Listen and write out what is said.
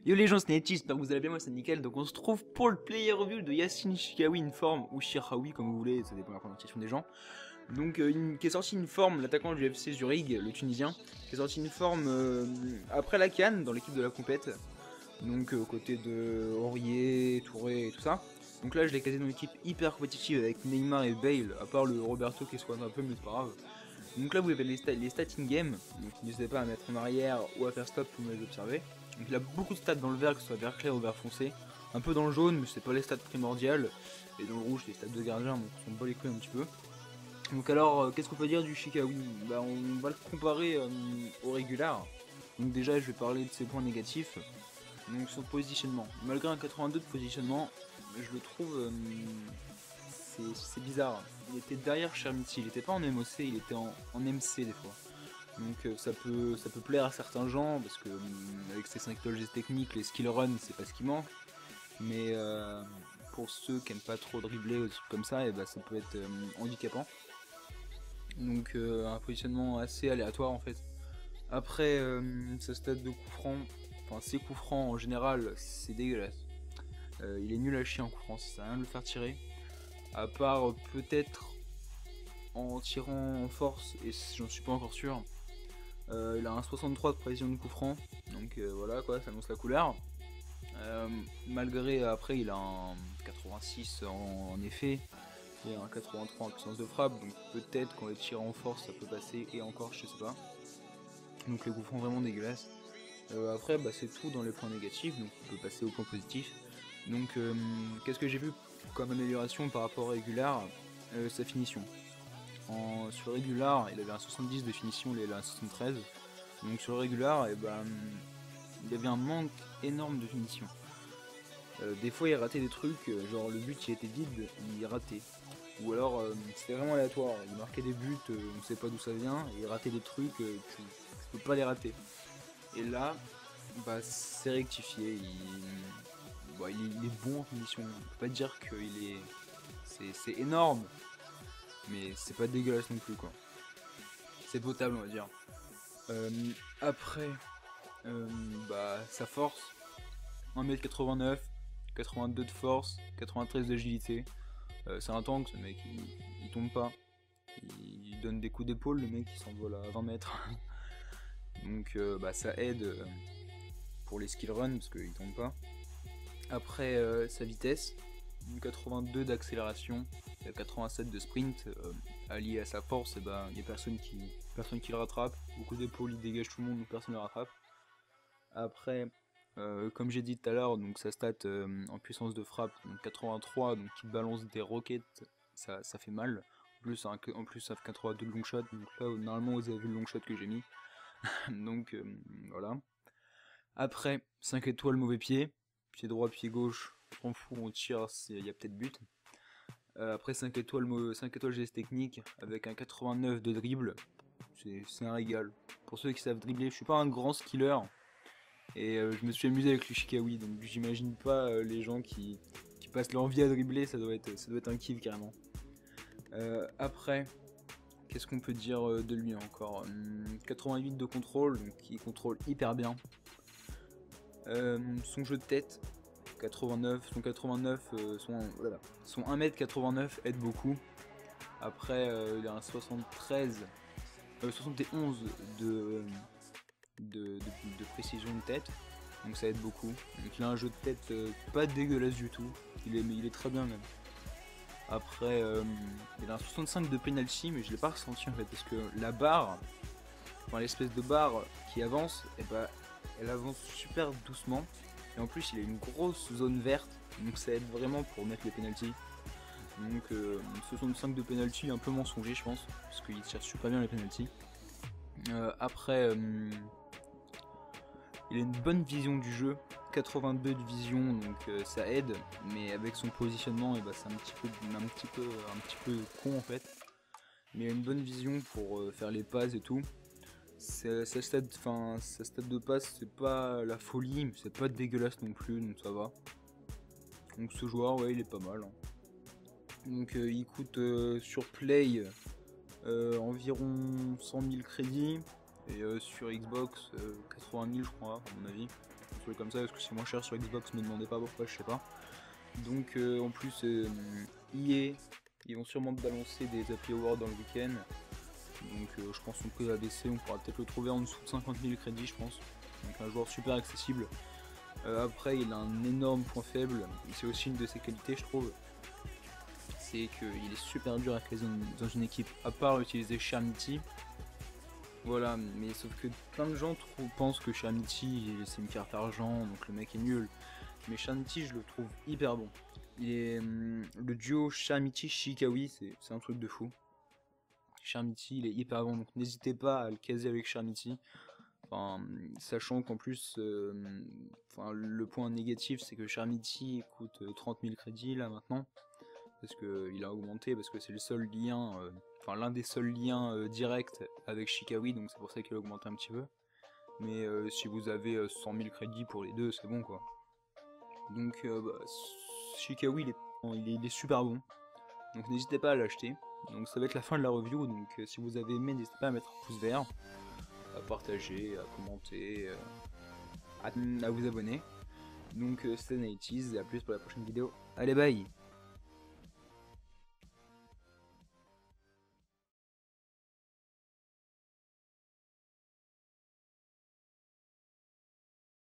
Yo les gens, c'est Netchi, j'espère que vous allez bien, moi c'est nickel. Donc on se trouve pour le player review de Yassin Chikawi Inform, ou Shirawi comme vous voulez, ça dépend de la prononciation des gens. Donc qui est sorti une forme, l'attaquant du FC Zurich, le Tunisien, qui est sorti une forme après la CAN, dans l'équipe de la compète. Donc aux côtés de Aurier, Touré et tout ça. Donc là je l'ai casé dans une équipe hyper compétitive avec Neymar et Bale, à part le Roberto qui se un peu, mais c'est pas grave. Donc là vous avez les stats in-game, donc n'hésitez pas à mettre en arrière ou à faire stop pour me les observer. Donc il a beaucoup de stats dans le vert, que ce soit vert clair ou vert foncé. Un peu dans le jaune, mais c'est pas les stats primordiales. Et dans le rouge, les stats de gardien, donc on s'en bat les couilles un petit peu. Donc alors, qu'est-ce qu'on peut dire du Chikawi? Bah on va le comparer au régular. Donc déjà je vais parler de ses points négatifs. Donc son positionnement. Malgré un 82 de positionnement, je le trouve c'est bizarre. Il était derrière Chermiti, il était pas en MOC, il était en MC des fois. Donc ça peut plaire à certains gens parce que avec ses 5 gestes techniques, les skill run c'est pas ce qui manque. Mais pour ceux qui aiment pas trop dribbler ou des trucs comme ça, et bah, ça peut être handicapant. Donc un positionnement assez aléatoire en fait. Après sa stat de coup franc, enfin ses coups francs en général c'est dégueulasse. Il est nul à chier en coup franc, ça sert à rien de le faire tirer. À part peut-être en tirant en force, et j'en suis pas encore sûr. Il a un 63 de précision de coup franc, donc voilà quoi, ça annonce la couleur. Malgré après il a un 86 en effet et un 83 en puissance de frappe, donc peut-être quand les tire en force ça peut passer, et encore je sais pas. Donc les coups francs vraiment dégueulasses. Après bah, c'est tout dans les points négatifs, donc on peut passer aux points positifs. Donc qu'est-ce que j'ai vu comme amélioration par rapport à Regular? Sa finition. Sur Regular il avait un 70 de finition, il a un 73. Donc sur Regular et ben, il avait un manque énorme de finition. Des fois il ratait des trucs, genre le but il était vide, il ratait. Ou alors c'était vraiment aléatoire, il marquait des buts, on sait pas d'où ça vient, et il ratait des trucs, tu peux pas les rater. Et là, bah c'est rectifié, il est bon en finition, on peut pas dire qu'il est... c'est énorme, mais c'est pas dégueulasse non plus quoi. C'est potable on va dire. Après, bah sa force, 1m89, 82 de force, 93 d'agilité. C'est un tank ce mec, il tombe pas. Il donne des coups d'épaule, le mec il s'envole à 20 mètres. Donc bah, ça aide pour les skill run parce qu'il tombe pas. Après sa vitesse, 82 d'accélération, 87 de sprint, allié à sa force, et bah, y a personne qui le rattrape. Beaucoup d'épaule, il dégage tout le monde, donc personne ne le rattrape. Après, comme j'ai dit tout à l'heure, donc sa stat en puissance de frappe, donc 83, donc qui balance des roquettes, ça fait mal. En plus ça fait 82 de long shot, donc là normalement vous avez vu le long shot que j'ai mis. Donc voilà. Après, 5 étoiles mauvais pied, pied droit, pied gauche, je m'en fous, on tire, il y a peut-être but. Après 5 étoiles, 5 étoiles geste technique avec un 89 de dribble, c'est un régal. Pour ceux qui savent dribbler, je suis pas un grand skiller, et je me suis amusé avec le Shikawi, donc j'imagine pas les gens qui passent leur vie à dribbler, ça doit être un kiff carrément. Après, qu'est-ce qu'on peut dire de lui encore? 88 de contrôle, donc il contrôle hyper bien. Son jeu de tête, 89, son 89, son 1m89 aide beaucoup. Après, il a un 71 de précision de tête, donc ça aide beaucoup. Donc il a un jeu de tête pas dégueulasse du tout, il est très bien même. Après il a un 65 de penalty, mais je l'ai pas ressenti en fait, parce que la barre, enfin l'espèce de barre qui avance, et bah, elle avance super doucement, et en plus il a une grosse zone verte, donc ça aide vraiment pour mettre les penalties. Donc 65 de penalty un peu mensonger je pense, parce qu'il tire super bien les penalties. Après il a une bonne vision du jeu, 82 de vision, donc ça aide, mais avec son positionnement, et bah, c'est un petit peu con en fait. Mais il a une bonne vision pour faire les passes et tout. Sa stat de passe, c'est pas la folie, mais c'est pas dégueulasse non plus, donc ça va. Donc ce joueur, ouais, il est pas mal. Hein. Donc il coûte sur Play environ 100 000 crédits, et sur Xbox 80 000 je crois, à mon avis. trucs comme ça, parce que c'est moins cher sur Xbox, me demandez pas pourquoi, je sais pas. Donc en plus, EA, ils vont sûrement balancer des Happy Awards dans le week-end. Donc je pense qu'on peut abaisser, on pourra peut-être le trouver en dessous de 50 000 crédits, je pense. Donc un joueur super accessible. Après, il a un énorme point faible, c'est aussi une de ses qualités, je trouve. C'est qu'il est super dur à caser dans une équipe, à part utiliser Shamity. Voilà, mais sauf que plein de gens pensent que Shamity c'est une carte argent, donc le mec est nul. Mais Shamity, je le trouve hyper bon. Le duo Shamity-Shikawi, c'est un truc de fou. Shamity, il est hyper bon, donc n'hésitez pas à le caser avec Shamity. Enfin, sachant qu'en plus, le point négatif, c'est que Shamity coûte 30 000 crédits là maintenant. Parce qu'il a augmenté, parce que c'est le seul lien, l'un des seuls liens directs avec Shikawi, donc c'est pour ça qu'il a augmenté un petit peu. Mais si vous avez 100 000 crédits pour les deux, c'est bon quoi. Donc Shikawi il est super bon, donc n'hésitez pas à l'acheter. Donc ça va être la fin de la review, donc si vous avez aimé, n'hésitez pas à mettre un pouce vert, à partager, à commenter, à vous abonner. Donc c'était Nighties, et à plus pour la prochaine vidéo. Allez bye.